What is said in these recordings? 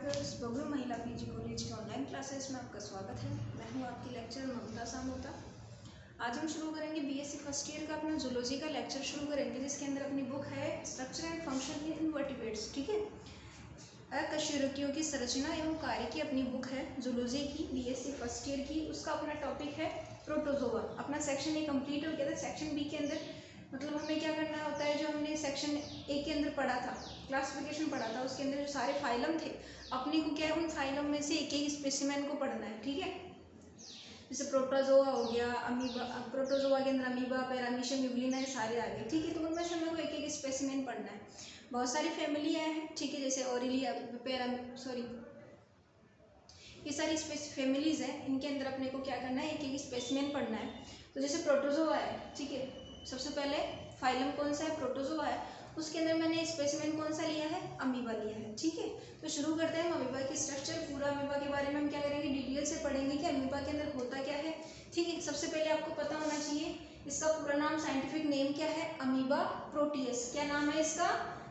Girls Bablu महिला PG college के online classes में आपका स्वागत है। मैं हूं आपकी लेक्चर ममता सामोता। आज हम शुरू करेंगे बीएससी फर्स्ट ईयर का अपना जूलॉजी का लेक्चर शुरू करेंगे, जिसके अंदर अपनी बुक है structure and function in invertebrates. ठीक है, अकशेरुकियों की संरचना एवं कार्य की अपनी बुक है जूलॉजी की, बीएससी फर्स्ट ईयर की। उसका अपना टॉपिक है प्रोटोजोआ। अपना सेक्शन ए कंप्लीट हो गया था। सेक्शन बी के अंदर मतलब हमें क्या करना होता है, जो हमने सेक्शन ए के अंदर पढ़ा था, क्लासिफिकेशन पढ़ा था, उसके अंदर जो सारे फाइलम थे, अपने को क्या है उन फाइलम में से एक एक स्पेसिमेन को पढ़ना है। ठीक है, जैसे प्रोटोजोआ हो गया, अमीबा, प्रोटोजोआ के अंदर अमीबा, पैरामीशियम, यूग्लिना, ये सारे आ गए। ठीक है, तो उनमें से हमें एक एक स्पेसिमेन पढ़ना है। बहुत सारी फैमिली हैं, ठीक है, जैसे ऑरिलिया, ये सारी फैमिलीज हैं। इनके अंदर अपने को क्या करना है, एक एक स्पेसिमेन पढ़ना है। तो जैसे प्रोटोजोआ है, ठीक है, सबसे पहले फाइलम कौन सा है, प्रोटोजोआ है, उसके अंदर मैंने स्पेसिमेन कौन सा लिया है, अमीबा लिया है। ठीक है, तो शुरू करते हैं अमीबा की स्ट्रक्चर। पूरा अमीबा के बारे में हम क्या करेंगे, डिटेल से पढ़ेंगे कि अमीबा के अंदर होता क्या है। ठीक है, सबसे पहले आपको पता होना चाहिए इसका पूरा नाम, साइंटिफिक नेम क्या है, अमीबा प्रोटियस। क्या नाम है इसका,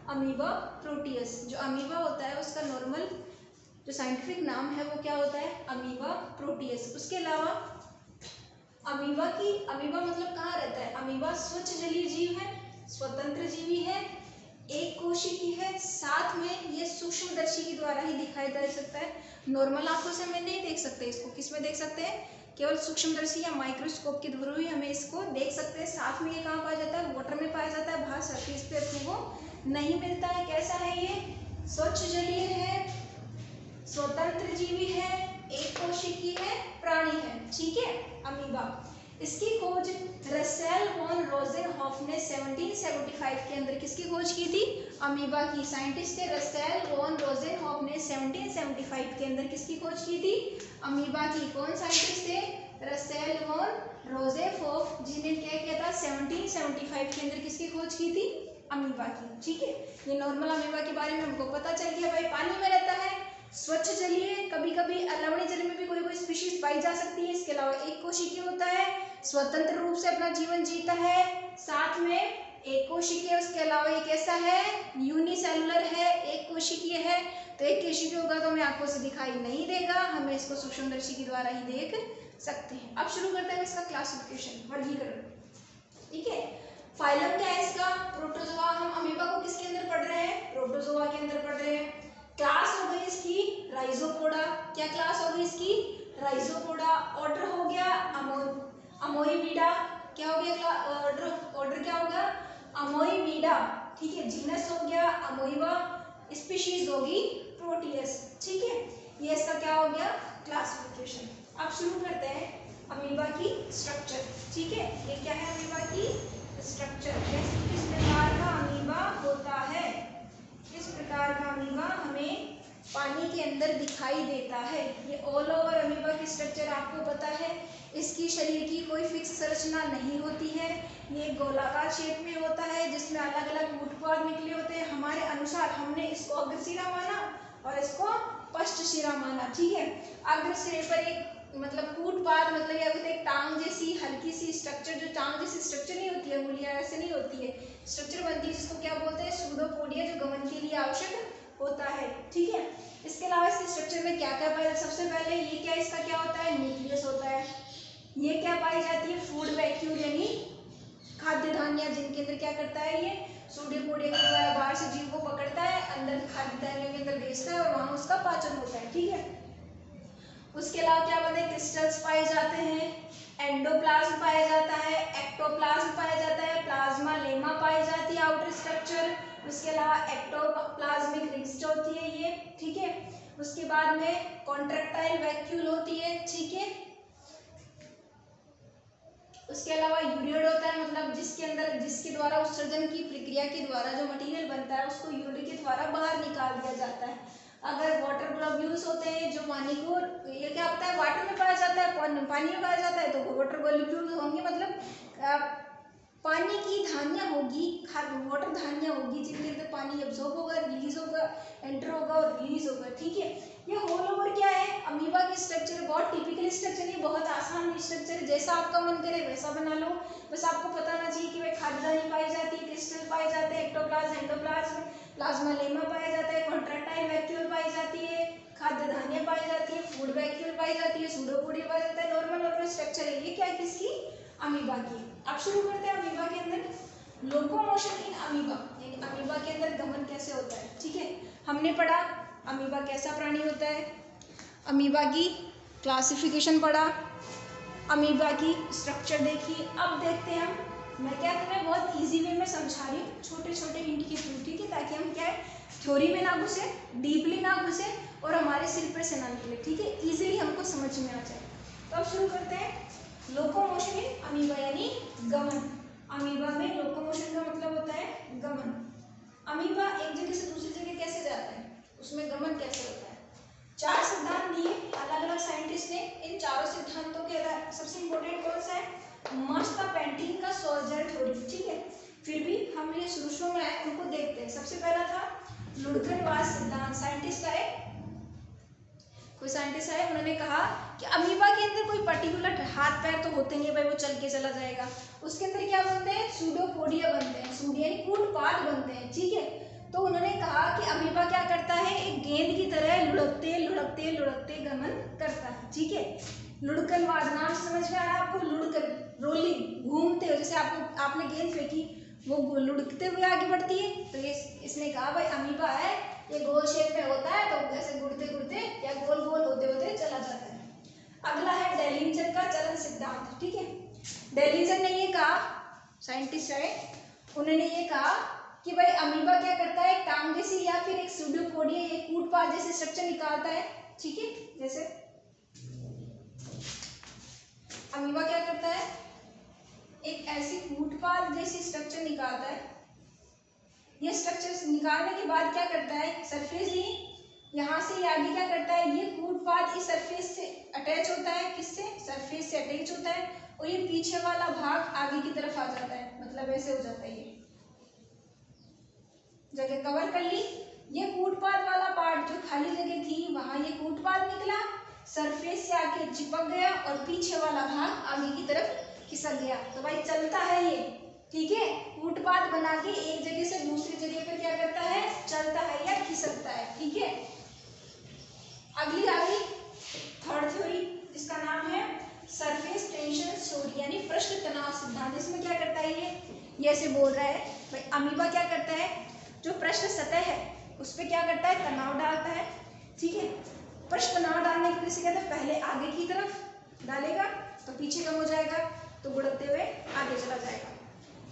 अमीबा प्रोटियस। जो अमीबा होता है उसका नॉर्मल जो साइंटिफिक नाम है वो क्या होता है, अमीबा प्रोटियस। उसके अलावा अमीबा मतलब कहाँ रहता है, अमीबा स्वच्छ जलीय जीव है, स्वतंत्र जीवी है, एक कोशिकी है, साथ में ये सूक्ष्मदर्शी के द्वारा ही दिखाई दे सकता है। नॉर्मल आंखों से हमें नहीं देख सकते इसको, किस में देख सकते हैं, केवल सूक्ष्मदर्शी या माइक्रोस्कोप के थ्रू ही हमें इसको देख सकते हैं। साथ में ये कहाँ पाया जाता है, वाटर में पाया जाता है, बाहर सरफेस पे अपने को नहीं मिलता है। कैसा है ये, स्वच्छ जलीय है, स्वतंत्र जीवी है, एक कोशिकी है, प्राणी है। ठीक है, अमीबा। इसकी खोज रसेल वॉन रोजेनहॉफ ने 1775 के अंदर किसकी खोज की थी, अमीबा की। साइंटिस्ट थे रसेल वॉन रोजेनहॉफ ने 1775 के अंदर किसकी खोज की थी, अमीबा की। कौन साइंटिस्ट थे, रसेल वॉन रोजेनहॉफ, जिन्हें क्या किया था 1775 के अंदर किसकी खोज की थी, अमीबा की। ठीक है, ये नॉर्मल अमीबा के बारे में हमको पता चल गया। भाई पानी में रहता है, स्वच्छ जलीय, कभी कभी लवणीय जल में भी कोई कोई स्पीशीज पाई जा सकती है। इसके अलावा एक कोशिकीय होता है, स्वतंत्र रूप से अपना जीवन जीता है, साथ में एक कोशिकीय। उसके अलावा ये कैसा है, यूनिसेलुलर है, एक कोशिकीय है। तो एक कोशिकीय होगा तो हमें आंखों से दिखाई नहीं देगा, हमें इसको सूक्ष्मदर्शी के द्वारा ही देख सकते हैं। अब शुरू करते हैं इसका क्लासिफिकेशन, वर्गीकरण। ठीक है, फाइलम क्या है इसका, प्रोटोजोआ। हम अमीबा को किसके अंदर पढ़ रहे हैं, प्रोटोजोआ के अंदर पढ़ रहे हैं। क्लास हो गई इसकी राइजोपोडा। क्या क्लास हो गई इसकी, राइजोपोडा। ऑर्डर हो गया अमोइविडा। क्या हो गया ऑर्डर क्या होगा, अमोइविडा। ठीक है, जीनस हो गया अमोइबा, स्पीशीज होगी प्रोटियस। ठीक है, ये इसका क्या हो गया, क्लासिफिकेशन। अब शुरू करते हैं अमीबा की स्ट्रक्चर। ठीक है, ये क्या है अमीबा की स्ट्रक्चर, किस प्रकार का अमीबा होता है, किस प्रकार का अमीबा हमें पानी के अंदर दिखाई देता है। ये ऑल ओवर अमीबा की स्ट्रक्चर आपको पता है। इसकी शरीर की कोई फिक्स संरचना नहीं होती है, ये गोलाकार शेप में होता है, जिसमें अलग अलग ऊतक निकले होते हैं। हमारे अनुसार हमने इसको अग्रशिरा माना और इसको पश्चशिरा माना। ठीक है, अग्रशिरे पर एक मतलब कूटपाद, मतलब यह होता है एक टांग जैसी हल्की सी स्ट्रक्चर, जो टांग जैसी स्ट्रक्चर नहीं होती है, अंगुलियां ऐसे नहीं होती है, स्ट्रक्चर बनती है, जिसको क्या बोलते हैं, सूडोपोडिया, जो गमन के लिए आवश्यक होता है। ठीक है, इसके अलावा इसके स्ट्रक्चर में क्या क्या पाया जाता है, सबसे पहले ये क्या, इसका क्या होता है, न्यूक्लियस होता है। ये क्या पाई जाती है, फूड वैक्यूल, यानी खाद्य धान्य, जिनके अंदर क्या करता है, ये सूडोपोडिया के द्वारा बाहर से जीव को पकड़ता है, अंदर खाद्य धान्यों के अंदर भेजता है और वहां उसका पाचन होता है। ठीक है, उसके अलावा क्या बनते हैं, क्रिस्टल्स पाए जाते हैं, एंडोप्लाज्म पाया जाता है, एक्टोप्लाज्म पाया जाता है, प्लाज्मा लेमा पाई जाती है, आउटर स्ट्रक्चर। उसके अलावा एक्टोप्लाज्मिक रिस्ट होती है ये। ठीक है, उसके बाद में कॉन्ट्रैक्टाइल वैक्यूल होती है। ठीक है, उसके अलावा यूरियोड होता है, मतलब जिसके द्वारा उत्सर्जन की प्रक्रिया के द्वारा जो मटेरियल बनता है उसको यूरिड के द्वारा बाहर निकाल दिया जाता है। अगर वाटर ग्लोब्यूल्स होते हैं जो पानी को, ये क्या होता है, वाटर में पाया जाता है, पानी में पाया जाता है, तो वाटर ग्लोब्यूल्स होंगे, मतलब पानी की धान्य होगी, वाटर धान्य होगी, जिनके अंदर पानी एब्जॉर्ब होगा, रिलीज होगा, एंटर होगा और रिलीज होगा। ठीक है, ये होल ओवर क्या है, अमीबा की स्ट्रक्चर, बहुत टिपिकल स्ट्रक्चर है, बहुत आसान स्ट्रक्चर है, जैसा आपका मन करे वैसा बना लो। बस आपको पता होना चाहिए कि भाई खाद्य धान्य पाई जाती है, क्रिस्टल पाए जाते हैं, एक्टोप्लाज्म, एंडोप्लाज्म, प्लाज्मा लेमा पाया जाता है, कॉन्ट्रैक्टाइल वैक्यूल पाई जाती है, खाद्य धान्य पाई जाती है, फूड वैक्यूल पाई जाती है, सूडोपोडिया पाया जाता है। नॉर्मल स्ट्रक्चर है ये, क्या है किसकी, अमीबा की। अब शुरू करते हैं अमीबा के अंदर लोकोमोशन इन अमीबा, यानी अमीबा के अंदर गमन कैसे होता है। ठीक है, हमने पढ़ा अमीबा कैसा प्राणी होता है, अमीबा की क्लासिफिकेशन पढ़ा, अमीबा की स्ट्रक्चर देखी। अब देखते हैं हम, मैं क्या तुम्हें बहुत इजी वे में समझा रही हूँ, छोटे छोटे हिंट के थ्रू, ठीक है, ताकि हम क्या है थ्योरी में ना घुसे, डीपली ना घुसे और हमारे सिर पे से ना निकले। ठीक है, इजीली हमको समझ में आ जाए। तो अब शुरू करते हैं लोकोमोशन इन अमीबा यानी गमन। अमीबा में लोकोमोशन का मतलब होता है गमन। अमीबा एक जगह से दूसरी जगह कैसे जाता है, उसमें गमन कैसे होता है। 4 सिद्धांत दिए अलग अलग साइंटिस्ट ने। इन चारों सिद्धांतों के अंदर सबसे इंपॉर्टेंट कौन सा है, मास्ता पेंटिन का सोल्जर थ्योरी। ठीक है, फिर भी हम ये शुरू में आए उनको देखते हैं। सबसे पहला था लुडकनवाद सिद्धांत। साइंटिस्ट आए, कोई साइंटिस्ट आए, उन्होंने कहा कि अमीबा के अंदर कोई पर्टिकुलर हाथ पैर तो होते नहीं है भाई वो चल के चला जाएगा, उसके अंदर क्या बनते हैं, सूडोपोडिया बनते हैं, सूडिया यानी कूटपाद बनते हैं। ठीक है, तो उन्होंने कहा कि अमीबा क्या करता है, एक गेंद की तरह लुढ़कते लुढ़कते लुढ़कते गमन करता है। ठीक है, लुढ़कनवाद नाम समझ में आ रहा है आपको, लुढ़कन रोलिंग, घूमते हो, जैसे आपने गेंद फेंकी वो लुढ़कते हुए आगे बढ़ती है। तो ये इसने कहा भाई अमीबा है, ये गोल शेप में होता है, तो ऐसे गुड़ते गुड़ते या गोल गोल होते होते चला जाता है। अगला है डेलिंजर का चलन सिद्धांत। ठीक है, डेलिंजर ने ये कहा, साइंटिस्ट है, उन्होंने ये कहा कि भाई अमीबा क्या करता है, टांग जैसी या फिर एक सूडोपोडिया, एक कूटपाद जैसे स्ट्रक्चर निकालता है। ठीक है, जैसे अमीबा क्या करता है, एक ऐसी कूटपाद जैसी स्ट्रक्चर निकालता है। ये स्ट्रक्चर निकालने के बाद क्या करता है, सरफेस ही यहाँ से आगे क्या करता है, ये कूटपाद इस सरफेस से अटैच होता है, किससे, सरफेस से अटैच होता है, और ये पीछे वाला भाग आगे की तरफ आ जाता है, मतलब ऐसे हो जाता है, ये जगह कवर कर ली। ये कूटपाद वाला पार्ट जो खाली जगह थी वहां ये कूटपाद निकला, सरफेस से आके चिपक गया और पीछे वाला भाग आगे की तरफ खिसक गया। तो भाई चलता है ये, ठीक है, कूटपाद बना के एक जगह से दूसरी जगह पर क्या करता है, चलता है या खिसकता है। ठीक है, अगली आ गई थर्ड थ्योरी, जिसका नाम है सरफेस टेंशन थ्योरी यानी पृष्ठ तनाव सिद्धांत। इसमें क्या करता है, ये ऐसे बोल रहा है भाई अमीबा क्या करता है, जो पृष्ठ सतह है उस पर क्या करता है, तनाव डालता है। ठीक है, पृष्ठ तनाव डालने की वजह से कहते हैं पहले आगे की तरफ डालेगा तो पीछे कम हो जाएगा, तो गुड़कते हुए आगे चला जाएगा,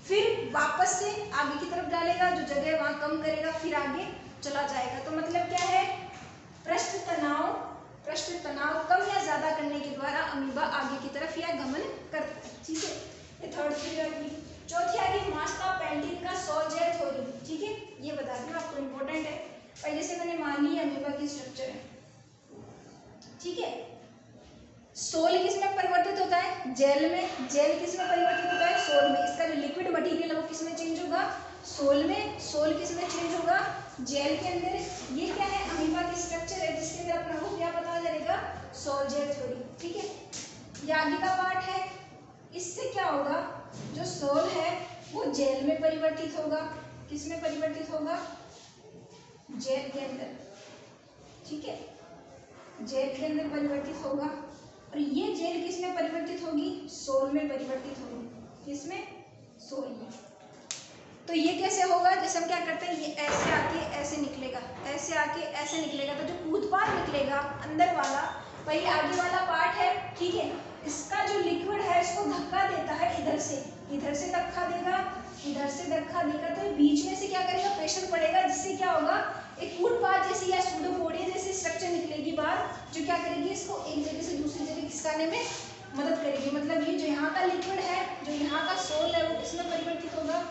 फिर वापस से आगे की तरफ डालेगा, जो जगह वहां कम करेगा, फिर आगे चला जाएगा। तो मतलब क्या है, पृष्ठ तनाव कम या ज्यादा करने के द्वारा अमीबा आगे की तरफ या गमन करता है। ठीक है, ये थर्ड थ्योरी। चौथी आ गई मास्ता पेंटिन का सोल्जर थ्योरी। ठीक है, ये बता दूं आपको, इम्पोर्टेंट है। पहले से मैंने मान ली अमीबा की स्ट्रक्चर है। ठीक है, सोल किस में परिवर्तित होता है, जेल में। जेल किस में परिवर्तित होता है, सोल में। इसका जो लिक्विड मटेरियल है वो किस में चेंज होगा, सोल में। सोल किस में चेंज होगा, जेल के अंदर। ये क्या है, अमीबा की स्ट्रक्चर है जिसके अंदर अपना को क्या पता चलेगा, सोल्जर थ्योरी। ठीक है, ये आगे का पार्ट है। इससे क्या होगा, जो सोल है वो जेल में परिवर्तित होगा। किस में परिवर्तित होगा, जेल के अंदर। ठीक है, जेल के अंदर परिवर्तित होगा, और ये जेल किस में परिवर्तित होगी, सोल में परिवर्तित होगी। किसमें, सोल में। तो ये कैसे होगा, जैसे हम क्या करते हैं, ये ऐसे आके ऐसे निकलेगा, ऐसे आके ऐसे निकलेगा, तो जो कूदपाद निकलेगा अंदर वाला, वही आगे वाला पार्ट है। ठीक है, इसका जो लिक्विड है इसको धक्का देता है, इधर से धक्का देगा, इधर से धक्का देगा, तो बीच में से क्या करेगा, प्रेशर पड़ेगा, जिससे क्या होगा, एक कूटपाद जैसी या सूडोपोडिया जैसी स्ट्रक्चर निकलेगी बाहर, जो क्या करेगी, इसको एक जगह से दूसरी जगह खिसकाने में मदद करेगी। मतलब ये जो यहाँ का लिक्विड है, जो यहाँ का सोल है वो किसमें परिवर्तित होगा,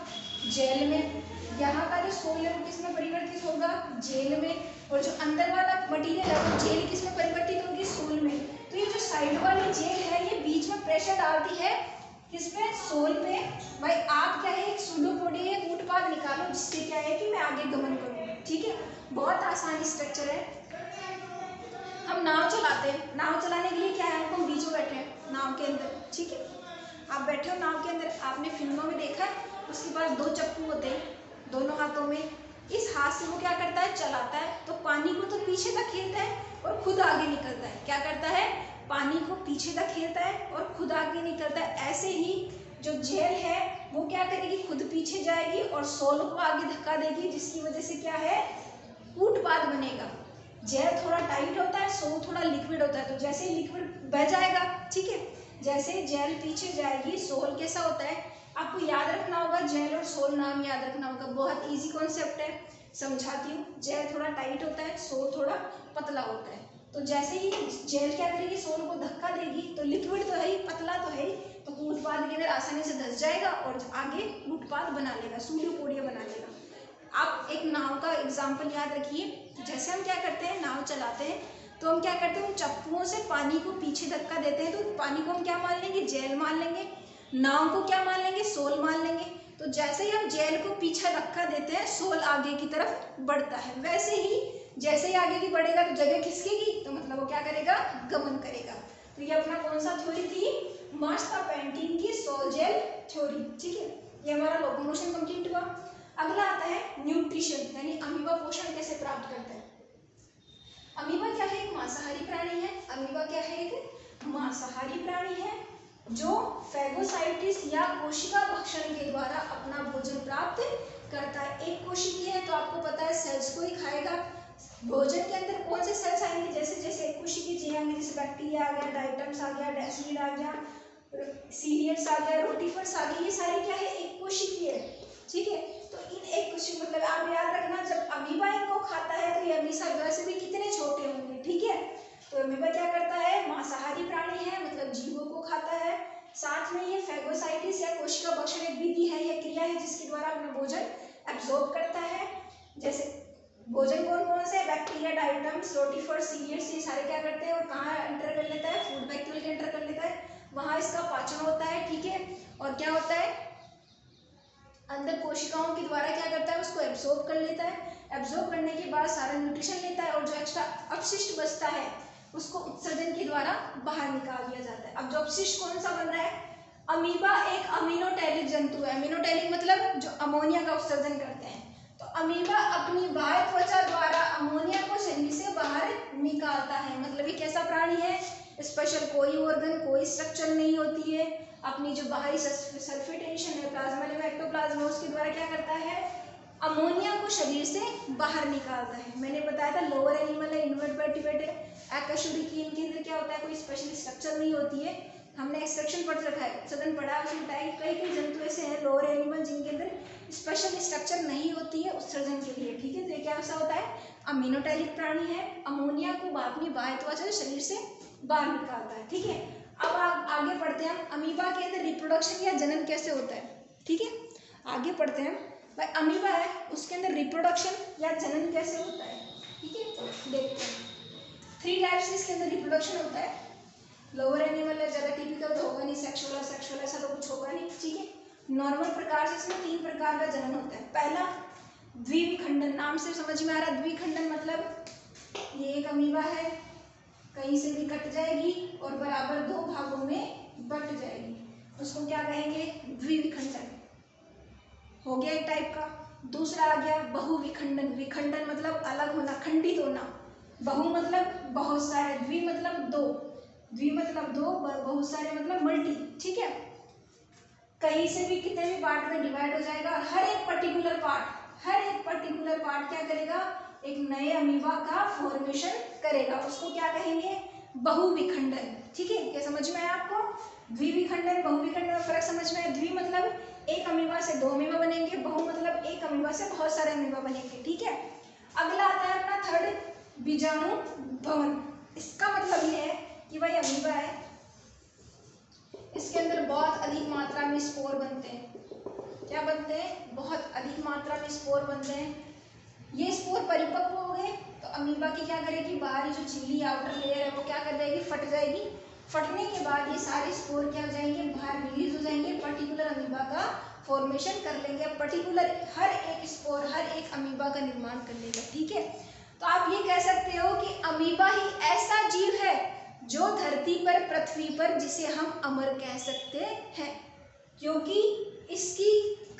जेल में। यहाँ का जो सोल है वो किसमें परिवर्तित होगा, जेल में। और जो अंदर वाला मटीरियल है वो जेल किसमें परिवर्तित होगी, सोल में। तो ये जो साइड वाली जेल है ये बीच में प्रेशर डालती है, किसमें, सोल पे। भाई आप क्या है, एक सूडोपोडिया कूटपाद निकालो जिससे क्या है कि मैं आगे गमन करूँ। ठीक है, बहुत आसान स्ट्रक्चर है। हम नाव चलाते हैं, नाव चलाने के लिए क्या है, हमको बीच में बैठे हैं नाव के अंदर। ठीक है, आप बैठे हो नाव के अंदर, आपने फिल्मों में देखा है, उसके पास 2 चप्पू होते हैं दोनों हाथों में। इस हाथ से वो क्या करता है, चलाता है, तो पानी को तो पीछे धकेलता है और खुद आगे निकलता है। क्या करता है? पानी को पीछे धकेलता है और खुद आगे निकलता है। ऐसे ही जो जेल है वो क्या करेगी? खुद पीछे जाएगी और सोल को आगे धक्का देगी, जिसकी वजह से क्या है? ऊटपाद बनेगा। जेल थोड़ा टाइट होता है, सोल थोड़ा लिक्विड होता है, तो जैसे ही लिक्विड बह जाएगा, ठीक है, जैसे जेल पीछे जाएगी सोल कैसा होता है? आपको याद रखना होगा, जेल और सोल नाम याद रखना होगा, बहुत इजी कॉन्सेप्ट है, समझाती हूँ। जेल थोड़ा टाइट होता है, सोल थोड़ा पतला होता है। तो जैसे ही जेल क्या करेगी? सोल को धक्का देगी, तो लिक्विड तो है ही, पतला तो है ही, तो ऊटपाद के अंदर आसानी से धंस जाएगा और आगे ऊटपाद बना लेगा, सूर्यकोड़ीय बना लेगा। आप एक नाव का एग्जाम्पल याद रखिए। जैसे हम क्या करते हैं, नाव चलाते हैं, तो हम क्या करते हैं? उन चप्पुओं से पानी को पीछे धक्का देते हैं, तो पानी को हम क्या मान लेंगे? जेल मान लेंगे। नाव को क्या मान लेंगे? सोल मान लेंगे। तो जैसे ही हम जेल को पीछे धक्का देते हैं, सोल आगे की तरफ बढ़ता है। वैसे ही जैसे ही आगे की बढ़ेगा तो जगह खिसकेगी, तो मतलब वो क्या करेगा? गमन करेगा। तो ये अपना कौन सा थ्योरी थी? मार्था पेंटिन की सोल जेल थ्योरी। ठीक है, ये हमारा लोकोमोशन कंप्लीट हुआ। अगला आता है न्यूट्रिशन, यानी अमीबा पोषण कैसे प्राप्त करता है। अमीबा क्या है? एक मांसाहारी प्राणी है। अमीबा क्या है? एक मांसाहारी प्राणी है जो फेगोसाइटिस या कोशिका भक्षण के द्वारा अपना भोजन प्राप्त करता है। एक कोशिकीय है तो आपको पता है सेल्स को ही खाएगा। भोजन के अंदर कौन से सेल्स आएंगे? जैसे जैसे एक कोशिकीय जीव आएंगे, जैसे बैक्टीरिया आ गया, डाइटम्स आ गया, डेसिड आ गया, सीलियट्स आ गया, रोटिफर्स आ गए, ये सारे क्या है? एक कोशिकीय है। ठीक है, तो इन एक कोशिकीय मतलब आप याद रखना, जब अमीबा इनको खाता है तो ये अमीबा वैसे भी कितने छोटे होंगे। ठीक है, तो अमीबा क्या करता है? मांसाहारी प्राणी है, मतलब जीवों को खाता है। साथ में ये फेगोसाइटिस या कोशिका भक्षण एक विधि है या क्रिया है जिसके द्वारा अपना भोजन एब्जॉर्ब करता है। जैसे भोजन कौन कौन से? बैक्टीरिया, डाइटम्स, रोटिफर्स, सीलियट्स, ये सारे क्या करते हैं और कहाँ एंटर कर लेता है? फूड बैक्टीरिया के एंटर कर लेता है, वहाँ इसका पाचन होता है। ठीक है, और क्या होता है? अंदर कोशिकाओं के द्वारा क्या करता है? उसको एब्जॉर्ब कर लेता है। एब्जॉर्ब करने के बाद सारा न्यूट्रिशन लेता है और जो एक्स्ट्रा अपशिष्ट बचता है उसको उत्सर्जन के द्वारा बाहर निकाल दिया जाता है। अब जो अपशिष्ट कौन सा बन रहा है? अमीबा एक अमीनोटैलिक जंतु है। अमीनोटैलिक मतलब जो अमोनिया का उत्सर्जन करते हैं। तो अमीबा अपनी बाह्य त्वचा द्वारा अमोनिया को शरीर से बाहर निकालता है। मतलब ये कैसा प्राणी है? स्पेशल कोई ऑर्गन, कोई स्ट्रक्चर नहीं होती है। अपनी जो बाहरी सल्फेटेशन है प्लाज्मा में, एक्टोप्लाज्मा, उसके द्वारा क्या करता है? अमोनिया को शरीर से बाहर निकालता है। मैंने बताया था लोअर एनिमल है, इनवर्टेब्रेट है, अकशेरुकी, इनके अंदर क्या होता है? कोई स्पेशल स्ट्रक्चर नहीं होती है। हमने एक्सट्रैक्शन पढ़ रखा है, सदन पढ़ा है, उसमें बताया कि कई कई जंतु ऐसे हैं लोअर एनिमल जिनके अंदर स्पेशल स्ट्रक्चर नहीं होती है उत्सर्जन के लिए। ठीक है, तो ये क्या ऐसा होता है? अमीनोटैलिक प्राणी है, अमोनिया को अपनी बाह्य त्वचा से शरीर से बाहर निकालता है। ठीक है, अब आगे पढ़ते हैं हम अमीबा के अंदर रिप्रोडक्शन या जनन कैसे होता है। ठीक है, आगे पढ़ते हैं भाई। अमीबा है उसके अंदर रिप्रोडक्शन या जनन कैसे होता है। ठीक है, देखते हैं। 3 टाइप्स इसके अंदर रिप्रोडक्शन होता है। लोअर एनिमल है, ज़्यादा टिपिकल तो होगा नहीं, सेक्सुअल ऐसा तो कुछ होगा नहीं। ठीक है, नॉर्मल प्रकार से इसमें 3 प्रकार का जनन होता है। पहला द्विविखंडन, नाम से समझ में आ रहा है द्विखंडन मतलब ये एक अमीबा है, कहीं से भी कट जाएगी और बराबर 2 भागों में बट जाएगी, उसको क्या कहेंगे? द्विविखंडन हो गया एक टाइप का। दूसरा आ गया बहुविखंडन। विखंडन मतलब अलग होना, खंडित होना। बहु मतलब बहुत सारे, द्वि मतलब 2, द्वि मतलब 2, बहुत सारे मतलब मल्टी। ठीक है, कहीं से भी कितने भी पार्ट में डिवाइड हो जाएगा और हर एक पर्टिकुलर पार्ट क्या करेगा? एक नए अमीबा का फॉर्मेशन करेगा, उसको क्या कहेंगे? बहुविखंडन। ठीक है, क्या समझ में आया आपको? द्विविखंडन बहुविखंडन में फर्क समझ में आया? द्वि मतलब एक अमीबा से 2 अमीबा बनेंगे, बहु मतलब एक अमीबा से बहुत सारे अमीबा बनेंगे। ठीक है, अगला आता है अपना थर्ड, बीजाणु भवन। इसका मतलब ये है कि भाई अमीबा है, इसके अंदर बहुत अधिक मात्रा में स्पोर बनते हैं। क्या बनते हैं? बहुत अधिक मात्रा में स्पोर बनते हैं। ये स्पोर परिपक्व हो गए तो अमीबा की क्या करेगी? बाहरी जो झिल्ली आउटर लेयर है वो क्या कर जाएगी? फट जाएगी। फटने के बाद ये सारे स्पोर क्या हो जाएंगे? बाहर रिलीज हो जाएंगे, पर्टिकुलर अमीबा का फॉर्मेशन कर लेंगे। पर्टिकुलर हर एक स्पोर हर एक अमीबा का निर्माण कर लेगा। ठीक है, तो आप ये कह सकते हो कि अमीबा ही ऐसा जीव है जो धरती पर, पृथ्वी पर, जिसे हम अमर कह सकते हैं, क्योंकि इसकी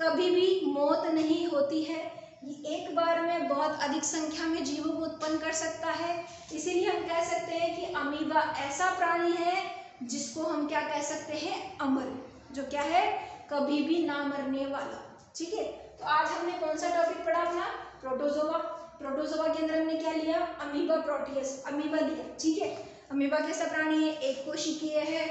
कभी भी मौत नहीं होती है, ये एक बार में बहुत अधिक संख्या में जीवों को उत्पन्न कर सकता है। इसीलिए हम कह सकते हैं कि अमीबा ऐसा प्राणी है जिसको हम क्या कह सकते हैं, अमर, जो क्या है, कभी भी ना मरने वाला। ठीक है, तो आज हमने कौन सा टॉपिक पढ़ा अपना, प्रोटोजोआ। प्रोटोजोआ के अंदर हमने क्या लिया, अमीबा प्रोटियस, अमीबा लिया। ठीक है, अमीबा कैसा प्राणी है, एक कोशिकीय है,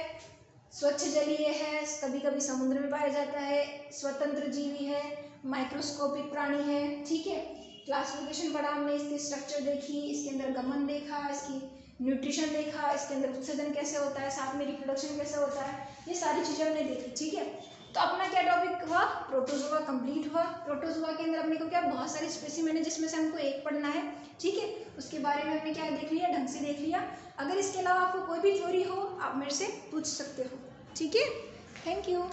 स्वच्छ जलीय है, कभी कभी समुद्र में पाया जाता है, स्वतंत्र जीवी है, माइक्रोस्कोपिक प्राणी है। ठीक है, क्लासिफिकेशन पढ़ा हमने, इसकी स्ट्रक्चर देखी, इसके अंदर गमन देखा, इसकी न्यूट्रिशन देखा, इसके अंदर उत्सर्जन कैसे होता है, साथ में रिप्रोडक्शन कैसे होता है, ये सारी चीज़ें हमने देखी। ठीक है, तो अपना क्या टॉपिक हुआ, प्रोटोजोआ कंप्लीट हुआ। प्रोटोजोआ के अंदर अपने को क्या, बहुत सारे स्पेसिमेन है जिसमें से हमको एक पढ़ना है। ठीक है, उसके बारे में हमने क्या देख लिया, ढंग से देख लिया। अगर इसके अलावा आपको कोई भी थ्योरी हो आप मेरे से पूछ सकते हो। ठीक है, थैंक यू।